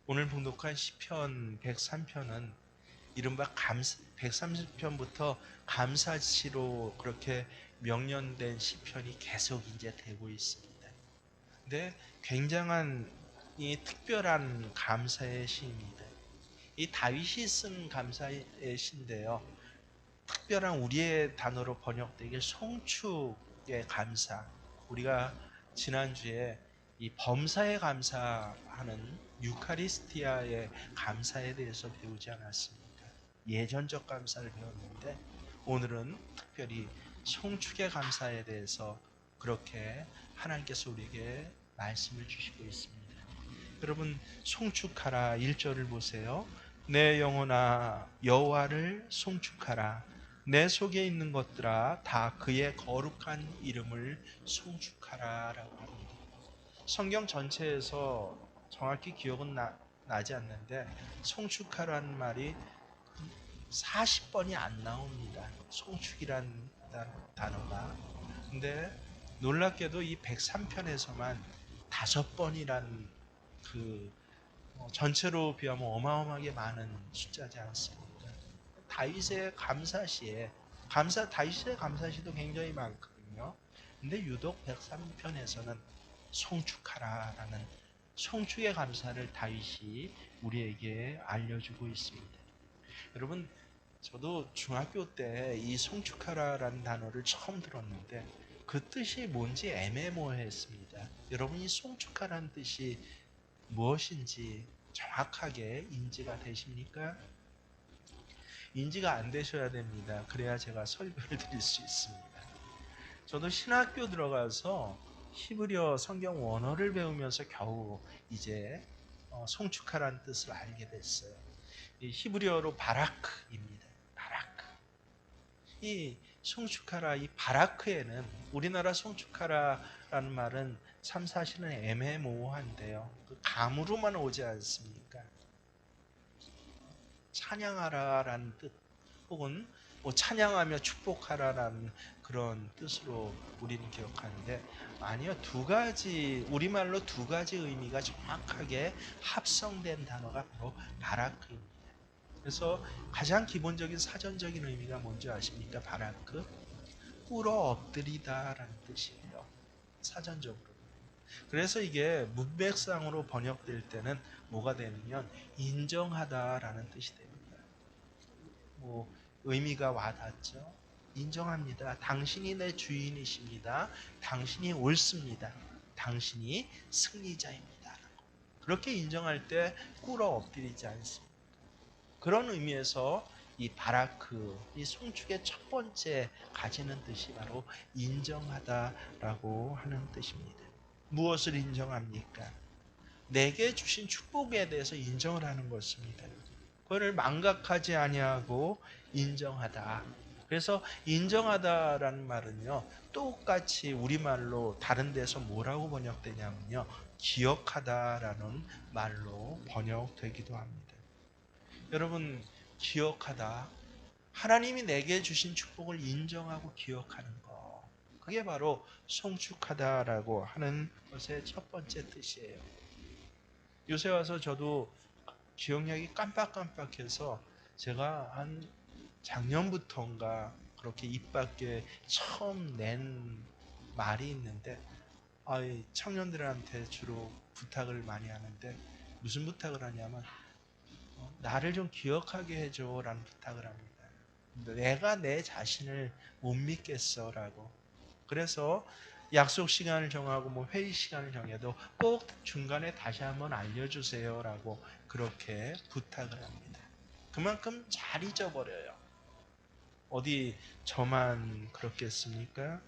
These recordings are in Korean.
오늘 봉독한 시편 103편은 이른바 130편부터 감사시로 그렇게 명령된 시편이 계속 이제 되고 있습니다. 근데 굉장한 이 특별한 감사의 시입니다. 이 다윗이 쓴 감사의 시인데요. 특별한 우리의 단어로 번역되길 송축의 감사. 우리가 지난주에 이 범사에 감사하는 유카리스티아의 감사에 대해서 배우지 않았습니까? 예전적 감사를 배웠는데 오늘은 특별히 송축의 감사에 대해서 그렇게 하나님께서 우리에게 말씀을 주시고 있습니다. 여러분 송축하라 1절을 보세요. 내 영혼아 여호와를 송축하라. 내 속에 있는 것들아 다 그의 거룩한 이름을 송축하라라고 합니다. 성경 전체에서 정확히 기억은 나지 않는데 송축하라는 말이 40번이 안 나옵니다. 송축이란 단어가. 근데 놀랍게도 이 103편에서만 5번이란 그 전체로 비하면 어마어마하게 많은 숫자지 않습니까? 다윗의 감사시에 다윗의 감사시도 굉장히 많거든요. 근데 유독 103편에서는 송축하라라는 송축의 감사를 다윗이 우리에게 알려주고 있습니다. 여러분, 저도 중학교 때 이 송축하라라는 단어를 처음 들었는데 그 뜻이 뭔지 애매모호했습니다. 여러분, 이 송축하라는 뜻이 무엇인지 정확하게 인지가 되십니까? 인지가 안 되셔야 됩니다. 그래야 제가 설교를 드릴 수 있습니다. 저도 신학교 들어가서 히브리어 성경 원어를 배우면서 겨우 이제 송축하라는 뜻을 알게 됐어요. 이 히브리어로 바라크입니다. 바라크. 이 송축하라, 이 바라크에는 우리나라 송축하라라는 말은 참 사실은 애매모호한데요. 그 감으로만 오지 않습니까? 찬양하라라는 뜻, 혹은 뭐 찬양하며 축복하라라는 그런 뜻으로 우리는 기억하는데 아니요, 두 가지 우리말로 두 가지 의미가 정확하게 합성된 단어가 바로 바라크입니다. 그래서 가장 기본적인 사전적인 의미가 뭔지 아십니까? 바라크, 꿇어 엎드리다라는 뜻이에요. 사전적으로. 그래서 이게 문맥상으로 번역될 때는 뭐가 되냐면 인정하다라는 뜻이 됩니다. 뭐 의미가 와닿죠. 인정합니다. 당신이 내 주인이십니다. 당신이 옳습니다. 당신이 승리자입니다. 그렇게 인정할 때 꿇어 엎드리지 않습니다. 그런 의미에서 이 바라크, 이 송축의 첫 번째 가지는 뜻이 바로 인정하다라고 하는 뜻입니다. 무엇을 인정합니까? 내게 주신 축복에 대해서 인정을 하는 것입니다. 그거를 망각하지 아니하고 인정하다. 그래서 인정하다라는 말은요, 똑같이 우리말로 다른 데서 뭐라고 번역되냐면요, 기억하다라는 말로 번역되기도 합니다. 여러분, 기억하다. 하나님이 내게 주신 축복을 인정하고 기억하는 것. 그게 바로 송축하다라고 하는 것의 첫 번째 뜻이에요. 요새 와서 저도 기억력이 깜빡깜빡해서 제가 한 작년부터인가 그렇게 입 밖에 처음 낸 말이 있는데 청년들한테 주로 부탁을 많이 하는데 무슨 부탁을 하냐면 나를 좀 기억하게 해줘라는 부탁을 합니다. 내가 내 자신을 못 믿겠어라고. 그래서 약속 시간을 정하고 뭐 회의 시간을 정해도 꼭 중간에 다시 한번 알려주세요라고 그렇게 부탁을 합니다. 그만큼 잘 잊어버려요. 어디 저만 그렇겠습니까?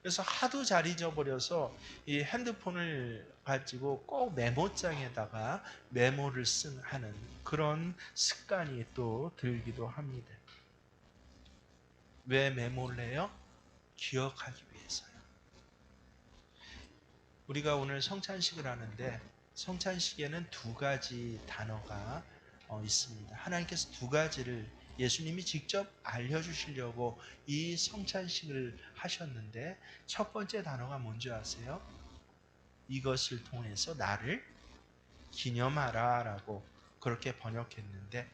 그래서 하도 잘 잊어버려서 이 핸드폰을 가지고 꼭 메모장에다가 메모를 하는 그런 습관이 또 들기도 합니다. 왜 메모를 해요? 기억하기 위해서요. 우리가 오늘 성찬식을 하는데 성찬식에는 두 가지 단어가 있습니다. 하나님께서 두 가지를 예수님이 직접 알려주시려고 이 성찬식을 하셨는데 첫 번째 단어가 뭔지 아세요? 이것을 통해서 나를 기념하라 라고 그렇게 번역했는데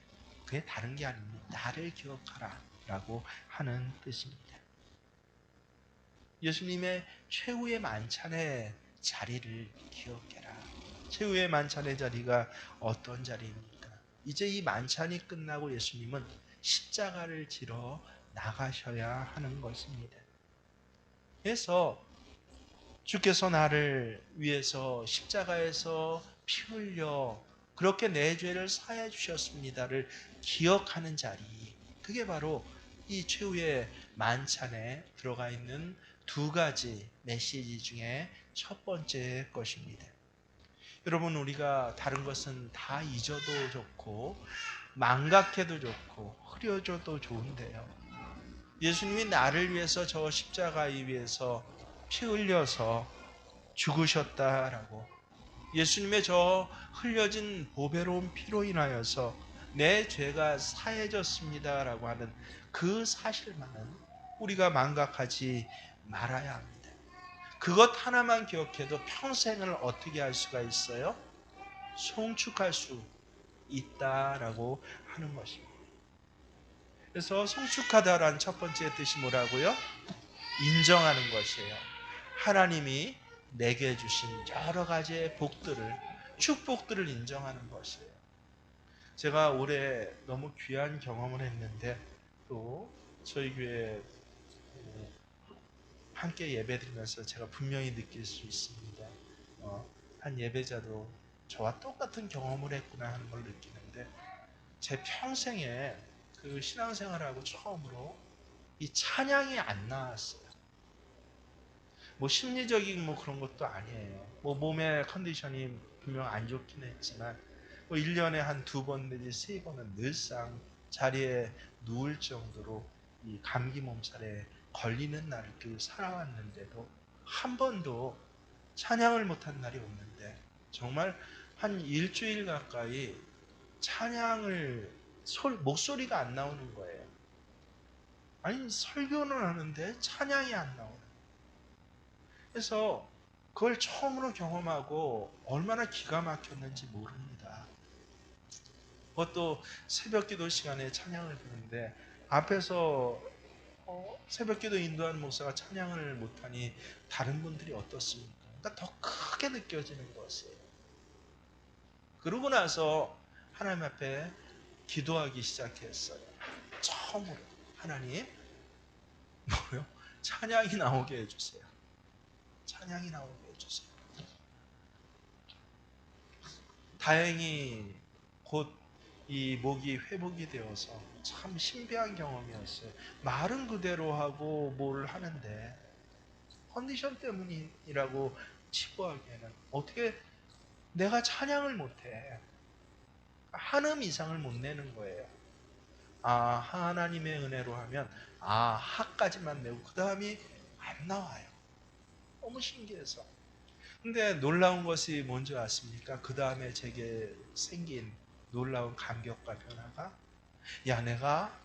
그게 다른 게 아닙니다. 나를 기억하라 라고 하는 뜻입니다. 예수님의 최후의 만찬의 자리를 기억해라. 최후의 만찬의 자리가 어떤 자리입니까? 이제 이 만찬이 끝나고 예수님은 십자가를 지러 나가셔야 하는 것입니다. 그래서 주께서 나를 위해서 십자가에서 피 흘려 그렇게 내 죄를 사해 주셨습니다를 기억하는 자리, 그게 바로 이 최후의 만찬에 들어가 있는 두 가지 메시지 중에 첫 번째 것입니다. 여러분, 우리가 다른 것은 다 잊어도 좋고 망각해도 좋고 흐려져도 좋은데요, 예수님이 나를 위해서 저 십자가에 위해서 피 흘려서 죽으셨다라고, 예수님의 저 흘려진 보배로운 피로 인하여서 내 죄가 사해졌습니다라고 하는 그 사실만은 우리가 망각하지 말아야 합니다. 그것 하나만 기억해도 평생을 어떻게 할 수가 있어요? 송축할 수 있다라고 하는 것입니다. 그래서 송축하다라는 첫 번째 뜻이 뭐라고요? 인정하는 것이에요. 하나님이 내게 주신 여러 가지의 복들을, 축복들을 인정하는 것이에요. 제가 올해 너무 귀한 경험을 했는데, 또 저희 교회 함께 예배드리면서 제가 분명히 느낄 수 있습니다. 한 예배자도 저와 똑같은 경험을 했구나 하는 걸 느끼는데, 제 평생에 그 신앙생활하고 처음으로 이 찬양이 안 나왔어요. 뭐 심리적인 뭐 그런 것도 아니에요. 뭐 몸의 컨디션이 분명 안 좋긴 했지만 뭐 1년에 한 두 번 내지 세 번은 늘상 자리에 누울 정도로 이 감기 몸살에 걸리는 날들 살아왔는데도 한 번도 찬양을 못한 날이 없는데, 정말 한 일주일 가까이 찬양을 목소리가 안 나오는 거예요. 아니, 설교는 하는데 찬양이 안 나오는. 그래서 그걸 처음으로 경험하고 얼마나 기가 막혔는지 모릅니다. 그것도 새벽 기도 시간에 찬양을 부르는데 앞에서 새벽 기도 인도하는 목사가 찬양을 못하니 다른 분들이 어떻습니까? 그러니까 더 크게 느껴지는 것이에요. 그러고 나서 하나님 앞에 기도하기 시작했어요. 처음으로 하나님, 뭐요? 찬양이 나오게 해주세요. 찬양이 나오게 해주세요. 다행히 곧 이 목이 회복이 되어서 참 신비한 경험이었어요. 말은 그대로 하고 뭘 하는데 컨디션 때문이라고 치부하기에는 어떻게 내가 찬양을 못해. 한음 이상을 못 내는 거예요. 아, 하나님의 은혜로 하면 하까지만 내고 그 다음이 안 나와요. 너무 신기해서. 근데 놀라운 것이 뭔지 아십니까? 그 다음에 제게 생긴 놀라운 감격과 변화가, 야, 내가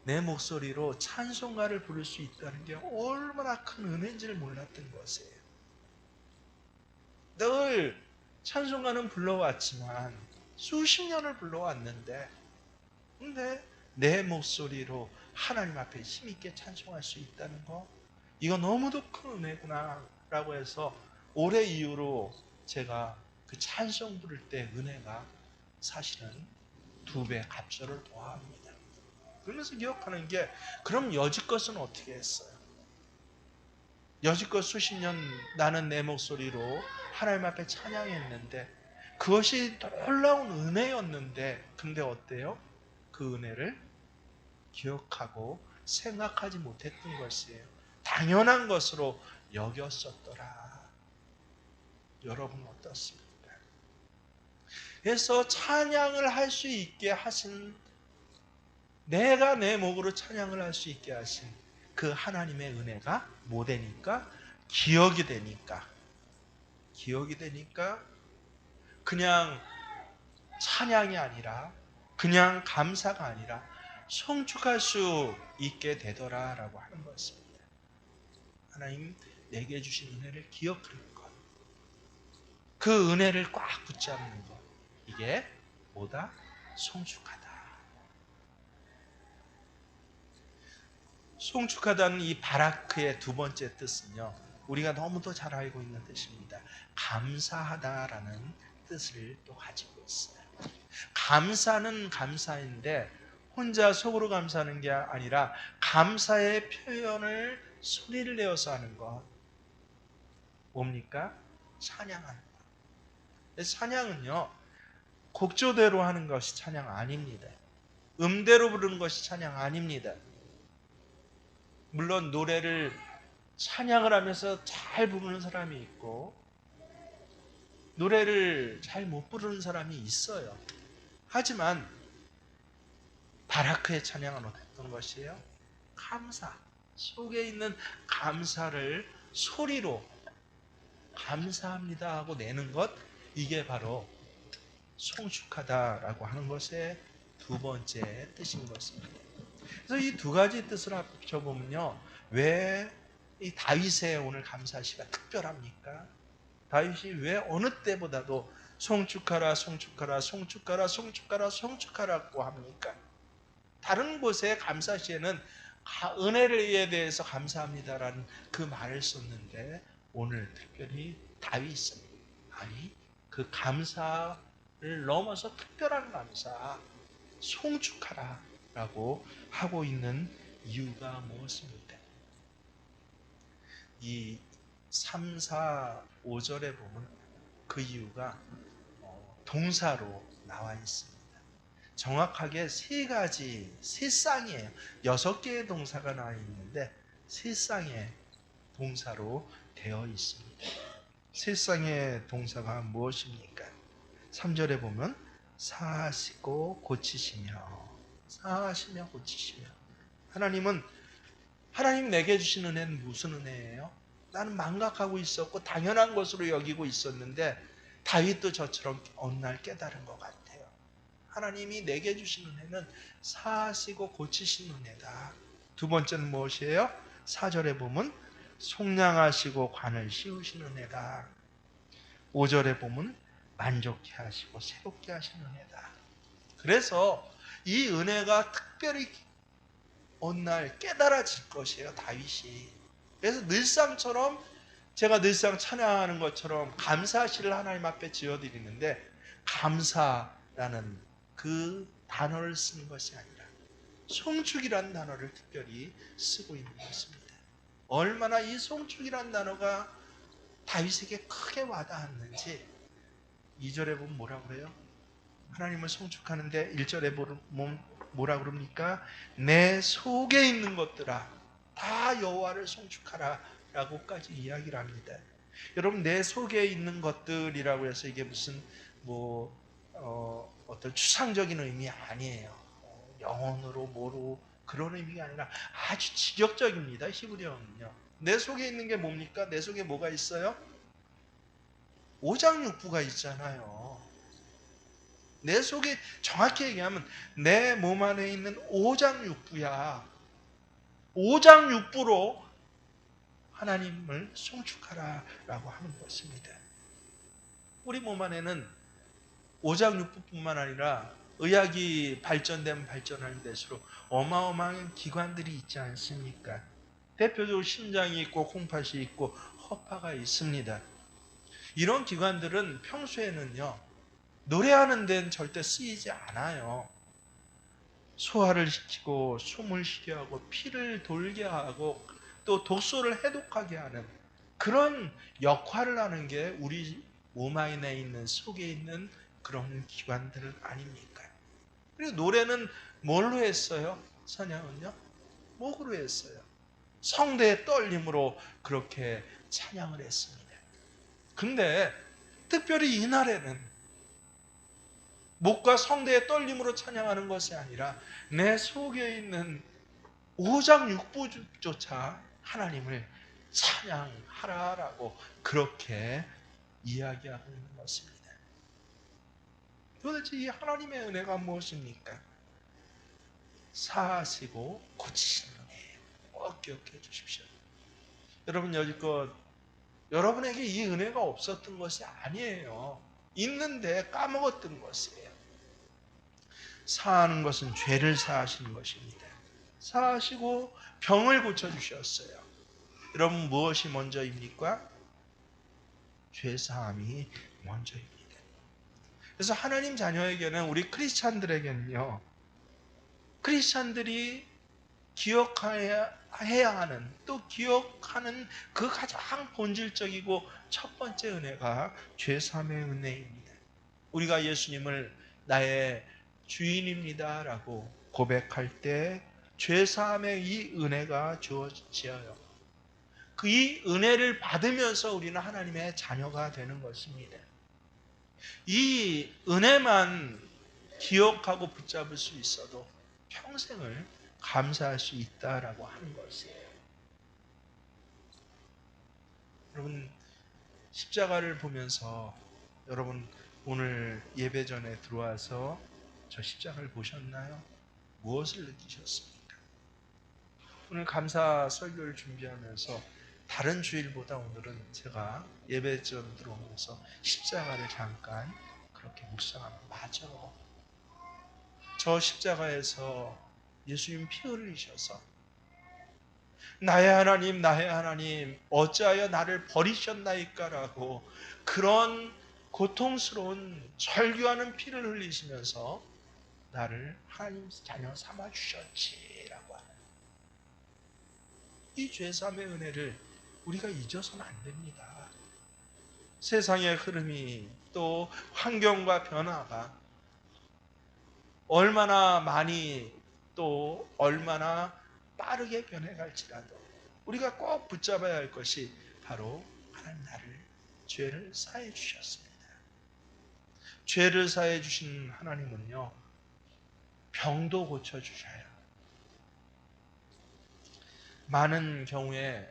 내 목소리로 찬송가를 부를 수 있다는 게 얼마나 큰 은혜인지를 몰랐던 것이에요. 늘 찬송가는 불러왔지만 수십 년을 불러왔는데, 근데 내 목소리로 하나님 앞에 힘있게 찬송할 수 있다는 거, 이거 너무도 큰 은혜구나 라고 해서 올해 이후로 제가 그 찬송 부를 때 은혜가 사실은 두 배 갑절을 더합니다. 그러면서 기억하는 게, 그럼 여지껏은 어떻게 했어요? 여지껏 수십 년 나는 내 목소리로 하나님 앞에 찬양했는데 그것이 놀라운 은혜였는데, 근데 어때요? 그 은혜를 기억하고 생각하지 못했던 것이에요. 당연한 것으로 여겼었더라. 여러분 어떻습니까? 그래서 찬양을 할 수 있게 하신, 내가 내 목으로 찬양을 할 수 있게 하신 그 하나님의 은혜가 뭐 되니까? 기억이 되니까. 기억이 되니까 그냥 찬양이 아니라, 그냥 감사가 아니라 송축할 수 있게 되더라라고 하는 것입니다. 하나님 내게 주신 은혜를 기억하는 것, 그 은혜를 꽉 붙잡는 것, 이게 뭐다? 송축하다. 송축하다는 이 바라크의 두 번째 뜻은요, 우리가 너무도 잘 알고 있는 뜻입니다. 감사하다라는 뜻을 또 가지고 있어요. 감사는 감사인데 혼자 속으로 감사하는 게 아니라 감사의 표현을 소리를 내어서 하는 것. 뭡니까? 찬양하는 것. 찬양은요, 곡조대로 하는 것이 찬양 아닙니다. 음대로 부르는 것이 찬양 아닙니다. 물론 노래를 찬양을 하면서 잘 부르는 사람이 있고 노래를 잘 못 부르는 사람이 있어요. 하지만 바라크의 찬양은 어떤 것이에요? 감사. 속에 있는 감사를 소리로 감사합니다 하고 내는 것, 이게 바로 송축하다라고 하는 것의 두 번째 뜻인 것입니다. 그래서 이 두 가지 뜻을 합쳐보면요, 왜 이 다윗의 오늘 감사시가 특별합니까? 다윗이 왜 어느 때보다도 송축하라 송축하라 송축하라 송축하라 송축하라고 합니까? 다른 곳의 감사시에는 은혜에 대해서 감사합니다라는 그 말을 썼는데 오늘 특별히 다윗은 아니 그 감사를 넘어서 특별한 감사 송축하라라고 하고 있는 이유가 무엇입니까? 이 3, 4, 5절에 보면 그 이유가 동사로 나와 있습니다. 정확하게 세 가지, 세 쌍이에요. 6개의 동사가 나와 있는데 세 쌍의 동사로 되어 있습니다. 세 쌍의 동사가 무엇입니까? 3절에 보면 사하시고 고치시며, 사하시며 고치시며. 하나님 내게 주신 은혜는 무슨 은혜예요? 나는 망각하고 있었고 당연한 것으로 여기고 있었는데 다윗도 저처럼 어느 날 깨달은 것 같아요. 하나님이 내게 주신 은혜는 사하시고 고치신 은혜다. 두 번째는 무엇이에요? 4절에 보면 속량하시고 관을 씌우신 은혜다. 5절에 보면 만족해 하시고 새롭게 하신 은혜다. 그래서 이 은혜가 특별히 어느 날 깨달아질 것이에요, 다윗이. 그래서 늘상처럼 제가 늘상 찬양하는 것처럼 감사시를 하나님 앞에 지어드리는데 감사라는 그 단어를 쓰는 것이 아니라 송축이라는 단어를 특별히 쓰고 있는 것입니다. 얼마나 이 송축이라는 단어가 다윗에게 크게 와닿았는지 2절에 보면 뭐라 그래요? 하나님을 송축하는데 1절에 보면 뭐라 그럽니까? 내 속에 있는 것들아 다 여호와를 송축하라 라고까지 이야기를 합니다. 여러분, 내 속에 있는 것들이라고 해서 이게 무슨 어떤 추상적인 의미 아니에요. 영혼으로 뭐로 그런 의미가 아니라 아주 직역적입니다. 히브리어는요. 내 속에 있는 게 뭡니까? 내 속에 뭐가 있어요? 오장육부가 있잖아요. 내 속에 정확히 얘기하면 내 몸 안에 있는 오장육부야. 오장육부로 하나님을 송축하라라고 하는 것입니다. 우리 몸 안에는 오장육부뿐만 아니라 의학이 발전되면 발전하는 대수록 어마어마한 기관들이 있지 않습니까? 대표적으로 심장이 있고 콩팥이 있고 허파가 있습니다. 이런 기관들은 평소에는요, 노래하는 데는 절대 쓰이지 않아요. 소화를 시키고 숨을 쉬게 하고 피를 돌게 하고 또 독소를 해독하게 하는 그런 역할을 하는 게 우리 몸 안에 있는 속에 있는 그런 기관들 아닙니까? 그리고 노래는 뭘로 했어요? 찬양은요? 목으로 했어요. 성대의 떨림으로 그렇게 찬양을 했습니다. 근데 특별히 이날에는 목과 성대의 떨림으로 찬양하는 것이 아니라 내 속에 있는 오장육부조차 하나님을 찬양하라라고 그렇게 이야기하고 있는 것입니다. 도대체 이 하나님의 은혜가 무엇입니까? 사하시고 고치시는 은혜예요. 꼭 기억해 주십시오. 여러분, 여지껏 여러분에게 이 은혜가 없었던 것이 아니에요. 있는데 까먹었던 것이에요. 사하는 것은 죄를 사하시는 것입니다. 사하시고 병을 고쳐주셨어요. 여러분, 무엇이 먼저입니까? 죄사함이 먼저입니다. 그래서 하나님 자녀에게는, 우리 크리스찬들에게는요, 크리스찬들이 기억해야 하는, 또 기억하는 그 가장 본질적이고 첫 번째 은혜가 죄사함의 은혜입니다. 우리가 예수님을 나의 주인입니다 라고 고백할 때 죄사함의 이 은혜가 주어져요. 그 이 은혜를 받으면서 우리는 하나님의 자녀가 되는 것입니다. 이 은혜만 기억하고 붙잡을 수 있어도 평생을 감사할 수 있다라고 하는 것이에요. 여러분, 십자가를 보면서, 여러분 오늘 예배 전에 들어와서 저 십자가를 보셨나요? 무엇을 느끼셨습니까? 오늘 감사 설교를 준비하면서 다른 주일보다 오늘은 제가 예배 전 들어오면서 십자가를 잠깐 그렇게 묵상하면, 맞아, 저 십자가에서 예수님 피 흘리셔서 나의 하나님 어찌하여 나를 버리셨나이까라고 그런 고통스러운 절규하는 피를 흘리시면서 나를 하나님 자녀 삼아 주셨지라고 하는 이 죄사함의 은혜를 우리가 잊어서는 안 됩니다. 세상의 흐름이, 또 환경과 변화가 얼마나 많이, 또 얼마나 빠르게 변해갈지라도 우리가 꼭 붙잡아야 할 것이 바로 하나님 나를, 죄를 사해 주셨습니다. 죄를 사해 주신 하나님은요, 병도 고쳐 주셔요. 많은 경우에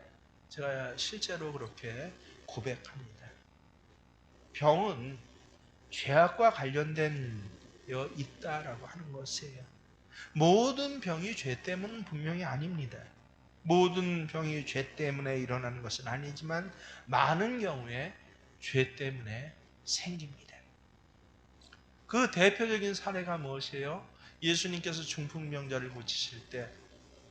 제가 실제로 그렇게 고백합니다. 병은 죄악과 관련된 있다라고 하는 것이에요. 모든 병이 죄 때문은 분명히 아닙니다. 모든 병이 죄 때문에 일어나는 것은 아니지만 많은 경우에 죄 때문에 생깁니다. 그 대표적인 사례가 무엇이에요? 예수님께서 중풍병자를 고치실 때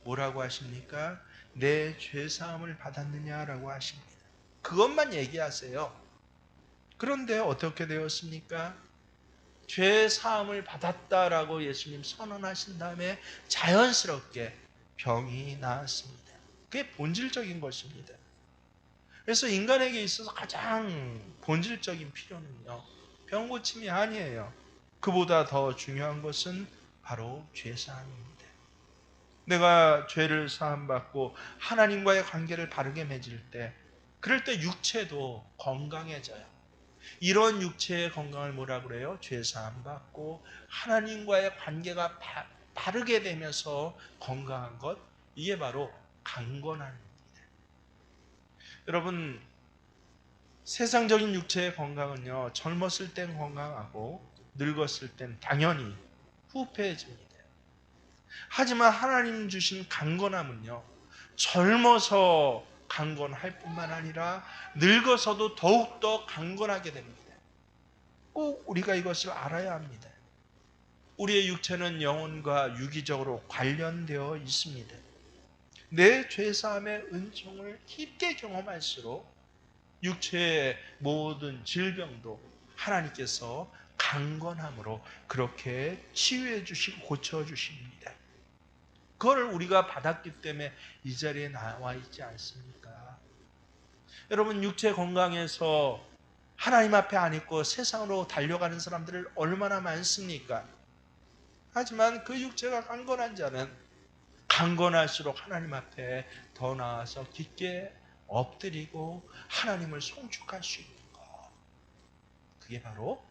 뭐라고 하십니까? 내 죄사함을 받았느냐라고 하십니다. 그것만 얘기하세요. 그런데 어떻게 되었습니까? 죄사함을 받았다라고 예수님 선언하신 다음에 자연스럽게 병이 나았습니다. 그게 본질적인 것입니다. 그래서 인간에게 있어서 가장 본질적인 필요는요, 병 고침이 아니에요. 그보다 더 중요한 것은 바로 죄사함입니다. 내가 죄를 사함받고 하나님과의 관계를 바르게 맺을 때, 그럴 때 육체도 건강해져요. 이런 육체의 건강을 뭐라 그래요? 죄사함받고 하나님과의 관계가 바르게 되면서 건강한 것, 이게 바로 강건함입니다. 여러분, 세상적인 육체의 건강은요, 젊었을 땐 건강하고 늙었을 땐 당연히 후패해집니다. 하지만 하나님 주신 강건함은요, 젊어서 강건할 뿐만 아니라 늙어서도 더욱더 강건하게 됩니다. 꼭 우리가 이것을 알아야 합니다. 우리의 육체는 영혼과 유기적으로 관련되어 있습니다. 내 죄사함의 은총을 깊게 경험할수록 육체의 모든 질병도 하나님께서 강건함으로 그렇게 치유해 주시고 고쳐 주십니다. 그걸 우리가 받았기 때문에 이 자리에 나와 있지 않습니까? 여러분, 육체 건강에서 하나님 앞에 안 있고 세상으로 달려가는 사람들을 얼마나 많습니까? 하지만 그 육체가 강건한 자는 강건할수록 하나님 앞에 더 나아서 깊게 엎드리고 하나님을 송축할 수 있는 것, 그게 바로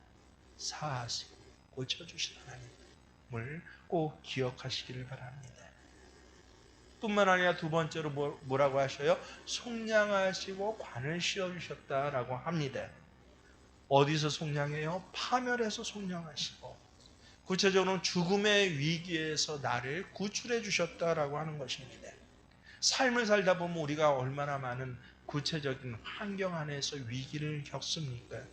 사하시고 고쳐주신 하나님을 꼭 기억하시기를 바랍니다. 뿐만 아니라 두 번째로 뭐라고 하셔요? 속량하시고 관을 씌워주셨다라고 합니다. 어디서 속량해요? 파멸해서 속량하시고, 구체적으로는 죽음의 위기에서 나를 구출해 주셨다라고 하는 것입니다. 삶을 살다 보면 우리가 얼마나 많은 구체적인 환경 안에서 위기를 겪습니까?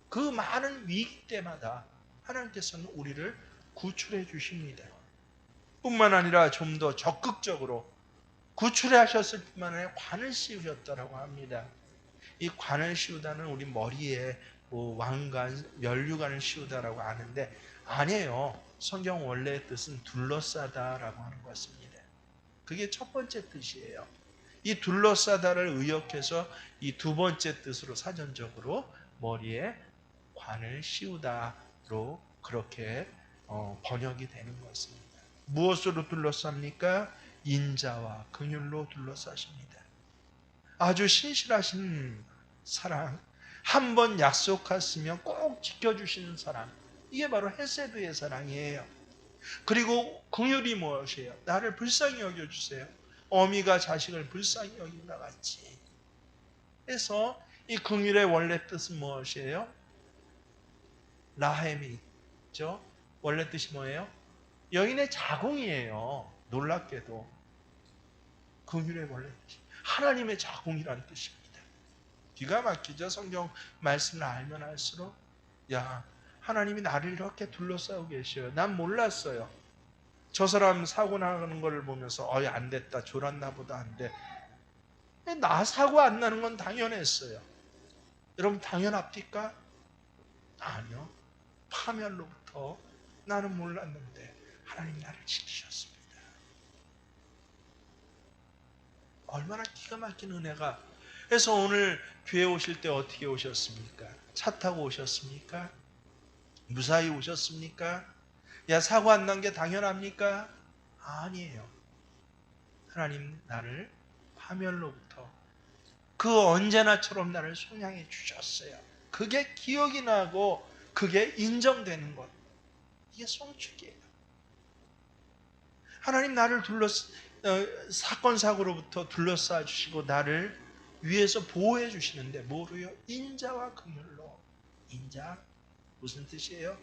그 많은 위기 때마다 하나님께서는 우리를 구출해 주십니다. 뿐만 아니라 좀 더 적극적으로 구출해 하셨을 뿐만 아니라 관을 씌우셨다라고 합니다. 이 관을 씌우다는 우리 머리에 뭐 왕관, 면류관을 씌우다라고 하는데 아니에요. 성경 원래의 뜻은 둘러싸다라고 하는 것입니다. 그게 첫 번째 뜻이에요. 이 둘러싸다를 의역해서 이 두 번째 뜻으로 사전적으로 머리에 관을 씌우다로 그렇게 번역이 되는 것입니다. 무엇으로 둘러쌉니까? 인자와 긍휼로 둘러싸십니다. 아주 신실하신 사랑, 한 번 약속하시면 꼭 지켜주시는 사랑, 이게 바로 헤세드의 사랑이에요. 그리고 긍휼이 무엇이에요? 나를 불쌍히 여겨주세요. 어미가 자식을 불쌍히 여긴다 같이 해서 이 긍휼의 원래 뜻은 무엇이에요? 라헬이죠. 원래 뜻이 뭐예요? 여인의 자궁이에요. 놀랍게도 긍휼의 원래 뜻이 하나님의 자궁이라는 뜻입니다. 기가 막히죠. 성경 말씀을 알면 알수록 야, 하나님이 나를 이렇게 둘러싸고 계셔요. 난 몰랐어요. 저 사람 사고 나가는 걸 보면서 안 됐다. 졸았나 보다 한데 나 사고 안 나는 건 당연했어요. 여러분 당연합니까? 아니요. 파멸로부터 나는 몰랐는데 하나님 나를 지키셨습니다. 얼마나 기가 막힌 은혜가. 그래서 오늘 교회 오실 때 어떻게 오셨습니까? 차 타고 오셨습니까? 무사히 오셨습니까? 야, 사고 안 난 게 당연합니까? 아니에요. 하나님 나를 파멸로부터 그 언제나처럼 나를 속량해 주셨어요. 그게 기억이 나고 그게 인정되는 것. 이게 송축이에요. 하나님 나를 사건 사고로부터 둘러싸 주시고 나를 위에서 보호해 주시는데 뭐로요? 인자와 긍휼로. 인자 무슨 뜻이에요?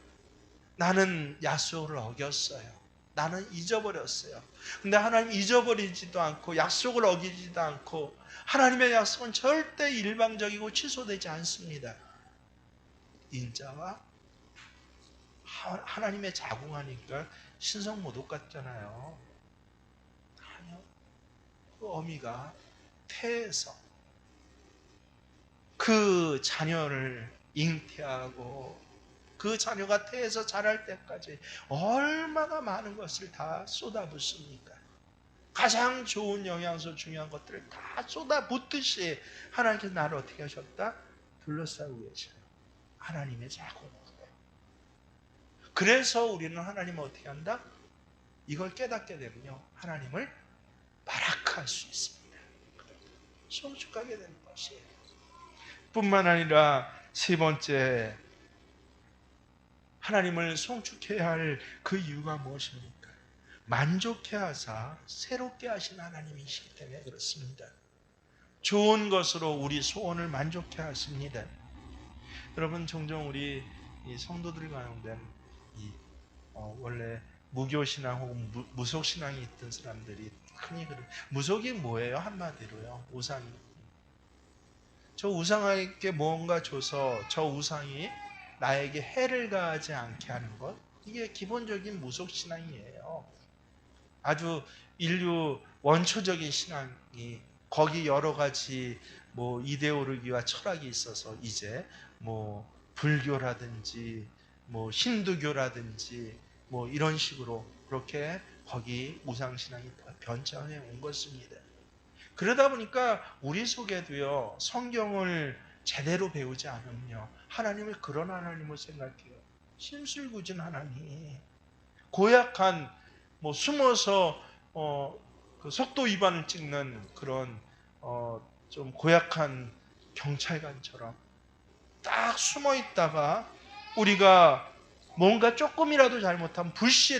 나는 약속을 어겼어요. 나는 잊어버렸어요. 근데 하나님 잊어버리지도 않고 약속을 어기지도 않고 하나님의 약속은 절대 일방적이고 취소되지 않습니다. 인자와 하나님의 자궁하니까 신성모독 같잖아요. 아니요. 그 어미가 태에서 그 자녀를 잉태하고 그 자녀가 태에서 자랄 때까지 얼마나 많은 것을 다 쏟아붓습니까? 가장 좋은 영양소 중요한 것들을 다 쏟아붓듯이 하나님께서 나를 어떻게 하셨다? 둘러싸고 계셔요. 하나님의 자궁. 그래서 우리는 하나님을 어떻게 한다? 이걸 깨닫게 되면요, 하나님을 바라크할 수 있습니다. 성축하게 되는 것이에요. 뿐만 아니라 세 번째, 하나님을 송축해야 할 그 이유가 무엇입니까? 만족해 하사 새롭게 하신 하나님이시기 때문에 그렇습니다. 좋은 것으로 우리 소원을 만족해 하십니다. 여러분 종종 우리 이 성도들 가운데 원래 무교신앙 혹은 무속신앙이 있던 사람들이 흔히 무속이 뭐예요? 한마디로요, 우상이. 저 우상에게 뭔가 줘서 저 우상이 나에게 해를 가하지 않게 하는 것, 이게 기본적인 무속신앙이에요. 아주 인류 원초적인 신앙이 거기 여러 가지 뭐 이데올로기와 철학이 있어서 이제 뭐 불교라든지 뭐 힌두교라든지 뭐 이런 식으로 그렇게 거기 우상신앙이 변장해 온 것입니다. 그러다 보니까 우리 속에도요, 성경을 제대로 배우지 않으면요, 하나님을 그런 하나님을 생각해요. 심술궂은 하나님, 고약한, 뭐 숨어서 그 속도 위반을 찍는 그런 좀 고약한 경찰관처럼 딱 숨어 있다가 우리가 뭔가 조금이라도 잘못하면 불시에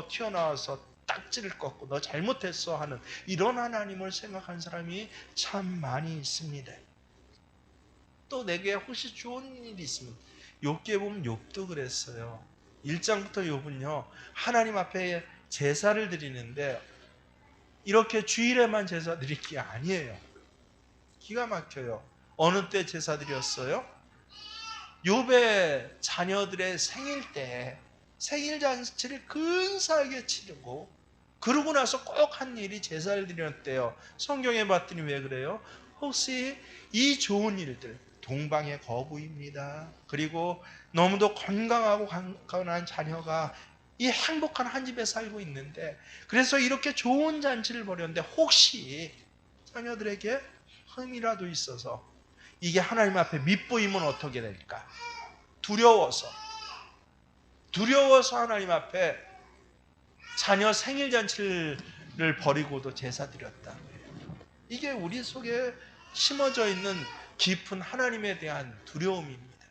튀어나와서 딱지를 꺾고 너 잘못했어 하는 이런 하나님을 생각하는 사람이 참 많이 있습니다. 또 내게 혹시 좋은 일이 있으면, 욥기에 보면 욥도 그랬어요. 1장부터 욥은요, 하나님 앞에 제사를 드리는데 이렇게 주일에만 제사 드릴 게 아니에요. 기가 막혀요. 어느 때 제사 드렸어요? 욥의 자녀들의 생일 때 생일 잔치를 근사하게 치르고 그러고 나서 꼭 한 일이 제사를 드렸대요. 성경에 봤더니 왜 그래요? 혹시 이 좋은 일들, 동방의 거부입니다. 그리고 너무도 건강하고 강건한 자녀가 이 행복한 한 집에 살고 있는데, 그래서 이렇게 좋은 잔치를 벌였는데 혹시 자녀들에게 흠이라도 있어서 이게 하나님 앞에 밉보이면 어떻게 될까? 두려워서 하나님 앞에 자녀 생일 잔치를 벌이고도 제사 드렸다. 이게 우리 속에 심어져 있는 깊은 하나님에 대한 두려움입니다.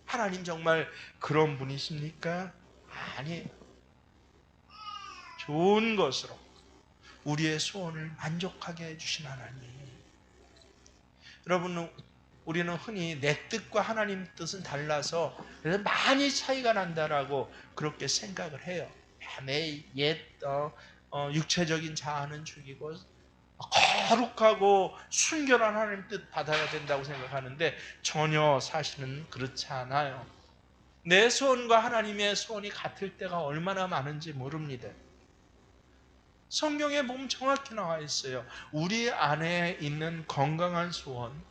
하나님 정말 그런 분이십니까? 아니에요. 좋은 것으로 우리의 소원을 만족하게 해주신 하나님. 여러분, 우리는 흔히 내 뜻과 하나님 뜻은 달라서 그래서 많이 차이가 난다라고 그렇게 생각을 해요. 내 옛 육체적인 자아는 죽이고 거룩하고 순결한 하나님 뜻 받아야 된다고 생각하는데 전혀 사실은 그렇지 않아요. 내 소원과 하나님의 소원이 같을 때가 얼마나 많은지 모릅니다. 성경에 보면 정확히 나와 있어요. 우리 안에 있는 건강한 소원,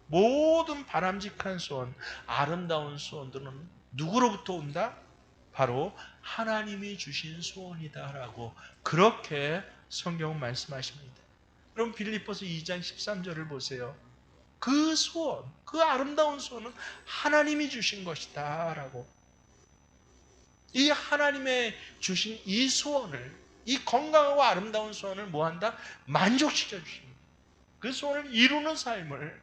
모든 바람직한 소원, 아름다운 소원들은 누구로부터 온다? 바로 하나님이 주신 소원이다라고 그렇게 성경은 말씀하십니다. 그럼 빌립보서 2장 13절을 보세요. 그 소원, 그 아름다운 소원은 하나님이 주신 것이다 라고. 이 하나님의 주신 이 소원을, 이 건강하고 아름다운 소원을 뭐한다? 만족시켜 주십니다. 그 소원을 이루는 삶을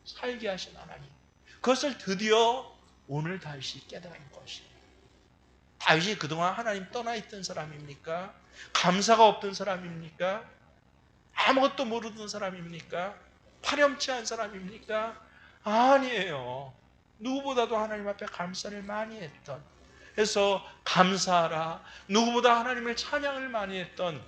살게 하신 하나님. 그것을 드디어 오늘 다윗이 깨달은 것이에요. 다윗이 그동안 하나님 떠나 있던 사람입니까? 감사가 없던 사람입니까? 아무것도 모르던 사람입니까? 파렴치한 사람입니까? 아니에요. 누구보다도 하나님 앞에 감사를 많이 했던, 그래서 감사하라, 누구보다 하나님의 찬양을 많이 했던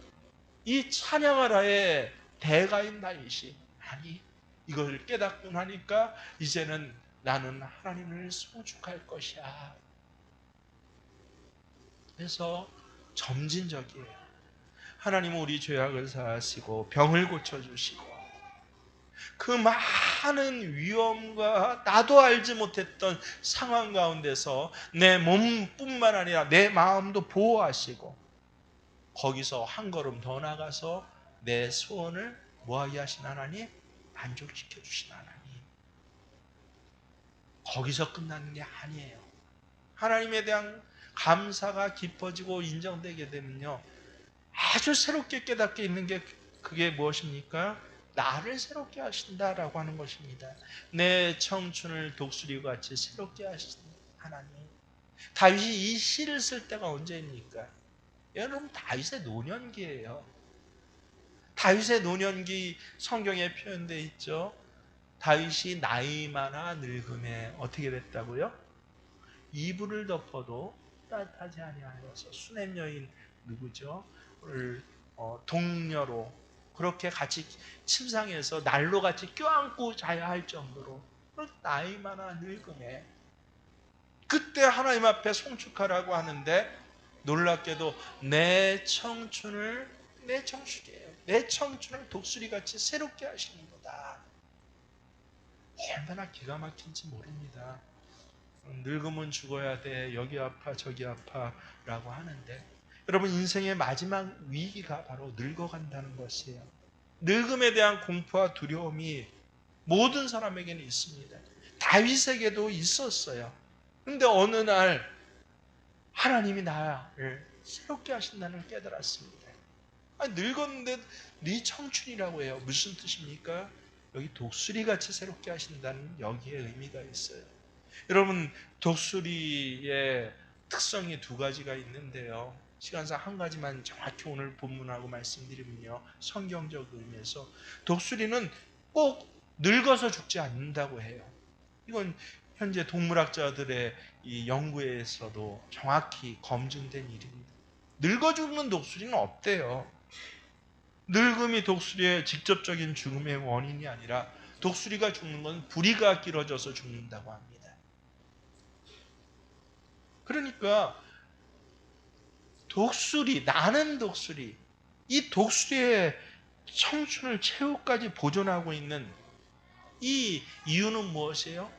이 찬양하라의 대가인 다윗이 아니 이걸 깨닫고 나니까 이제는 나는 하나님을 송축할 것이야. 그래서 점진적이에요. 하나님은 우리 죄악을 사하시고 병을 고쳐주시고 그 많은 위험과 나도 알지 못했던 상황 가운데서 내 몸뿐만 아니라 내 마음도 보호하시고 거기서 한 걸음 더 나가서 내 소원을 뭐하게 하신 하나님? 만족시켜 주신 하나님. 거기서 끝나는 게 아니에요. 하나님에 대한 감사가 깊어지고 인정되게 되면요, 아주 새롭게 깨닫게 있는 게 그게 무엇입니까? 나를 새롭게 하신다라고 하는 것입니다. 내 청춘을 독수리같이 새롭게 하신 하나님. 다윗이 이 시를 쓸 때가 언제입니까? 여러분, 다윗의 노년기예요. 다윗의 노년기 성경에 표현되어 있죠. 다윗이 나이 많아 늙음에 어떻게 됐다고요? 이불을 덮어도 따뜻하지 아니하여서 수냄 여인 누구죠? 동료로 그렇게 같이 침상에서 난로 같이 껴안고 자야 할 정도로 나이 많아 늙음에 그때 하나님 앞에 송축하라고 하는데 놀랍게도 내 청춘이에요. 내 청춘을 독수리같이 새롭게 하시는 거다. 얼마나 기가 막힌지 모릅니다. 늙으면 죽어야 돼. 여기 아파 저기 아파라고 하는데 여러분 인생의 마지막 위기가 바로 늙어간다는 것이에요. 늙음에 대한 공포와 두려움이 모든 사람에게는 있습니다. 다윗에게도 있었어요. 근데 어느 날 하나님이 나를 새롭게 하신다는 걸 깨달았습니다. 늙었는데 네 청춘이라고 해요. 무슨 뜻입니까? 여기 독수리같이 새롭게 하신다는 여기에 의미가 있어요. 여러분, 독수리의 특성이 두 가지가 있는데요. 시간상 한 가지만 정확히 오늘 본문하고 말씀드리면요, 성경적 의미에서 독수리는 꼭 늙어서 죽지 않는다고 해요. 이건 현재 동물학자들의 이 연구에서도 정확히 검증된 일입니다. 늙어 죽는 독수리는 없대요. 늙음이 독수리의 직접적인 죽음의 원인이 아니라 독수리가 죽는 건 부리가 길어져서 죽는다고 합니다. 그러니까 독수리, 나는 독수리, 이 독수리의 청춘을 최후까지 보존하고 있는 이 이유는 무엇이에요?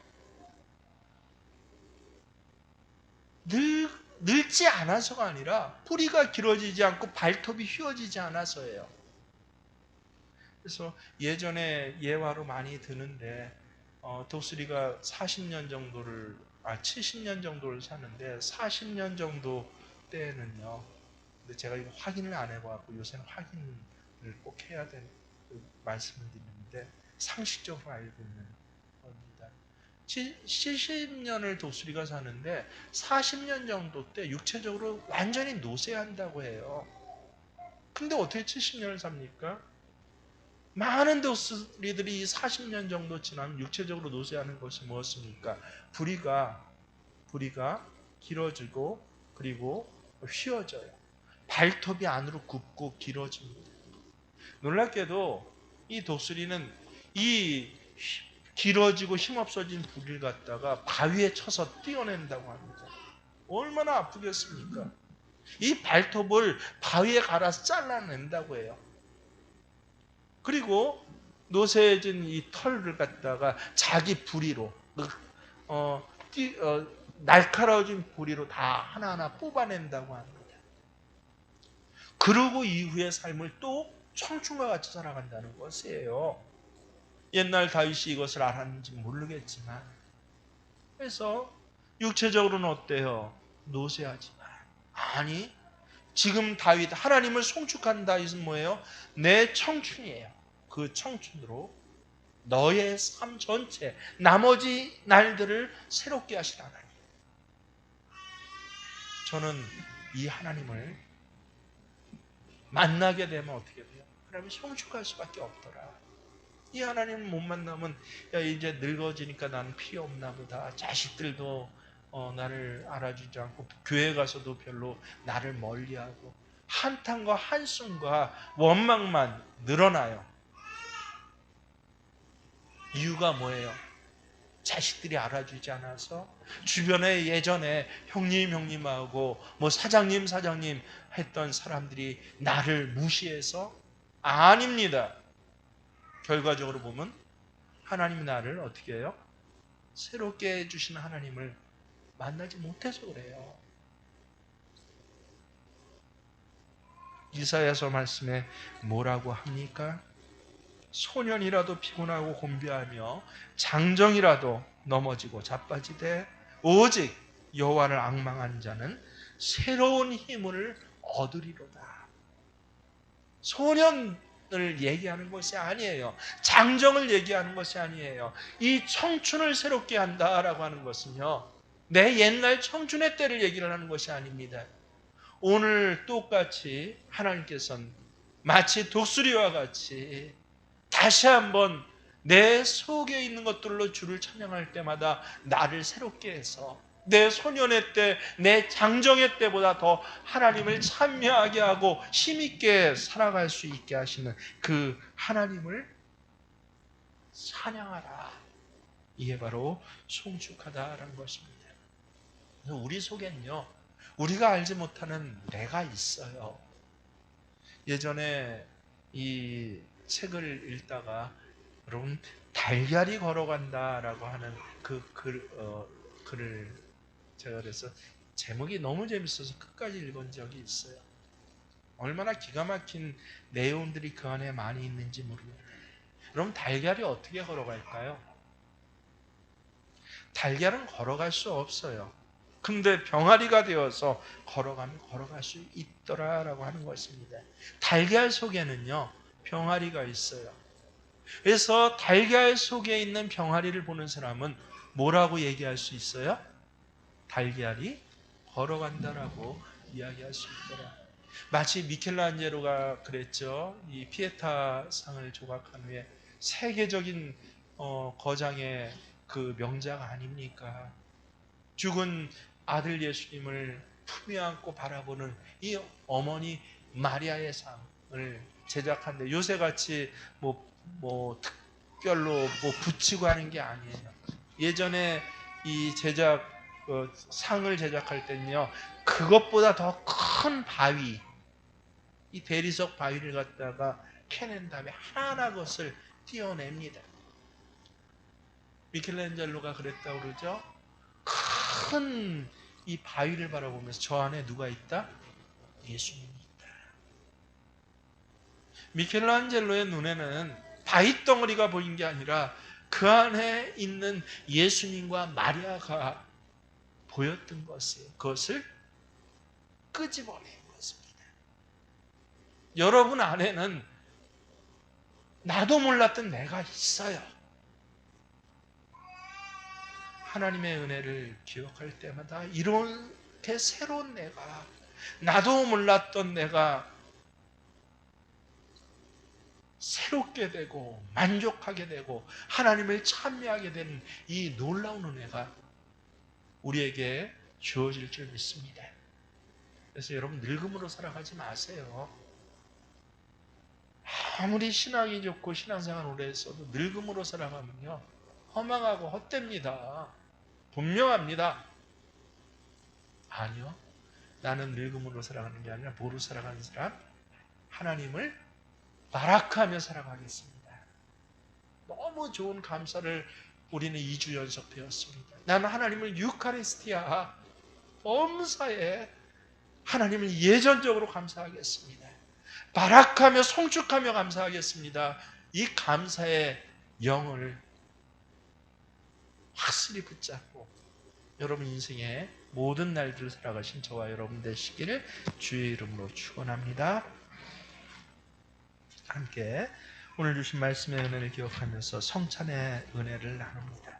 늙지 않아서가 아니라 뿌리가 길어지지 않고 발톱이 휘어지지 않아서예요. 그래서 예전에 예화로 많이 드는데 독수리가 40년 정도를 70년 정도를 사는데 40년 정도 때는요. 근데 제가 이거 확인을 안 해봐갖고 요새는 확인을 꼭 해야 되는 말씀을 드리는데 상식적으로 알고 있는 겁니다. 70년을 독수리가 사는데 40년 정도 때 육체적으로 완전히 노쇠한다고 해요. 근데 어떻게 70년을 삽니까? 많은 독수리들이 40년 정도 지나면 육체적으로 노쇠하는 것이 무엇입니까? 부리가 길어지고 그리고 휘어져요. 발톱이 안으로 굽고 길어집니다. 놀랍게도 이 독수리는 이 길어지고 힘없어진 부리를 갖다가 바위에 쳐서 띄어낸다고 합니다. 얼마나 아프겠습니까? 이 발톱을 바위에 갈아서 잘라낸다고 해요. 그리고 노쇠해진 이 털을 갖다가 자기 부리로 날카로워진 부리로 다 하나하나 뽑아낸다고 합니다. 그러고 이후의 삶을 또 청춘과 같이 살아간다는 것이에요. 옛날 다윗이 이것을 알았는지 모르겠지만, 그래서 육체적으로는 어때요? 노쇠하지만, 아니 지금 다윗, 하나님을 송축한 다윗은 뭐예요? 내 청춘이에요. 그 청춘으로 너의 삶 전체, 나머지 날들을 새롭게 하실 하나님. 저는 이 하나님을 만나게 되면 어떻게 돼요? 하나님을 송축할 수밖에 없더라. 이 하나님을 못 만나면, 야, 이제 늙어지니까 나는 필요 없나 보다. 자식들도 나를 알아주지 않고 교회 가서도 별로 나를 멀리하고 한탄과 한숨과 원망만 늘어나요. 이유가 뭐예요? 자식들이 알아주지 않아서, 주변에 예전에 형님하고 뭐 사장님 했던 사람들이 나를 무시해서? 아닙니다. 결과적으로 보면 하나님이 나를 어떻게 해요? 새롭게 해주신 하나님을 만나지 못해서 그래요. 이사야서 말씀에 뭐라고 합니까? 소년이라도 피곤하고 곤비하며 장정이라도 넘어지고 자빠지되 오직 여호와를 앙망하는 자는 새로운 힘을 얻으리로다. 소년을 얘기하는 것이 아니에요. 장정을 얘기하는 것이 아니에요. 이 청춘을 새롭게 한다라고 하는 것은요, 내 옛날 청춘의 때를 얘기를 하는 것이 아닙니다. 오늘 똑같이 하나님께서는 마치 독수리와 같이 다시 한번 내 속에 있는 것들로 주를 찬양할 때마다 나를 새롭게 해서 내 소년의 때, 내 장정의 때보다 더 하나님을 찬미하게 하고 힘있게 살아갈 수 있게 하시는 그 하나님을 찬양하라. 이게 바로 송축하다라는 것입니다. 그래서 우리 속엔요, 우리가 알지 못하는 내가 있어요. 예전에 이 책을 읽다가, 여러분, 달걀이 걸어간다라고 하는 그 글을 제가 그래서 제목이 너무 재밌어서 끝까지 읽은 적이 있어요. 얼마나 기가 막힌 내용들이 그 안에 많이 있는지 모르겠네요. 그럼 달걀이 어떻게 걸어갈까요? 달걀은 걸어갈 수 없어요. 근데 병아리가 되어서 걸어가면 걸어갈 수 있더라라고 하는 것입니다. 달걀 속에는요, 병아리가 있어요. 그래서 달걀 속에 있는 병아리를 보는 사람은 뭐라고 얘기할 수 있어요? 달걀이 걸어간다라고 이야기할 수 있더라. 마치 미켈란젤로가 그랬죠. 이 피에타 상을 조각한 후에 세계적인 거장의 그 명작 아닙니까? 죽은 아들 예수님을 품에 안고 바라보는 이 어머니 마리아의 상을 제작하는데, 요새같이 뭐 특별로 뭐 붙이고 하는 게 아니에요. 예전에 이 제작 그 상을 제작할 때는요, 그것보다 더 큰 바위, 이 대리석 바위를 갖다가 캐낸 다음에 하나하나 것을 띄어냅니다. 미켈란젤로가 그랬다고 그러죠. 큰 이 바위를 바라보면서 저 안에 누가 있다? 예수님이 있다. 미켈란젤로의 눈에는 바위 덩어리가 보인 게 아니라 그 안에 있는 예수님과 마리아가 보였던 것이에요. 그것을 끄집어낸 것입니다. 여러분 안에는 나도 몰랐던 내가 있어요. 하나님의 은혜를 기억할 때마다 이렇게 새로운 내가, 나도 몰랐던 내가 새롭게 되고 만족하게 되고 하나님을 찬미하게 되는 이 놀라운 은혜가 우리에게 주어질 줄 믿습니다. 그래서 여러분 늙음으로 살아가지 마세요. 아무리 신앙이 좋고 신앙생활 오래 했어도 늙음으로 살아가면요 허망하고 헛됩니다. 분명합니다. 아니요. 나는 늙음으로 살아가는 게 아니라 뭐로 살아가는 사람? 하나님을 바라크하며 살아가겠습니다. 너무 좋은 감사를 우리는 2주 연속 배웠습니다. 나는 하나님을 유카리스티아 범사에 하나님을 예전적으로 감사하겠습니다. 바라크하며 송축하며 감사하겠습니다. 이 감사의 영을 확실히 붙잡고 여러분 인생의 모든 날들을 살아가신 저와 여러분 되시기를 주의 이름으로 축원합니다. 함께 오늘 주신 말씀의 은혜를 기억하면서 성찬의 은혜를 나눕니다.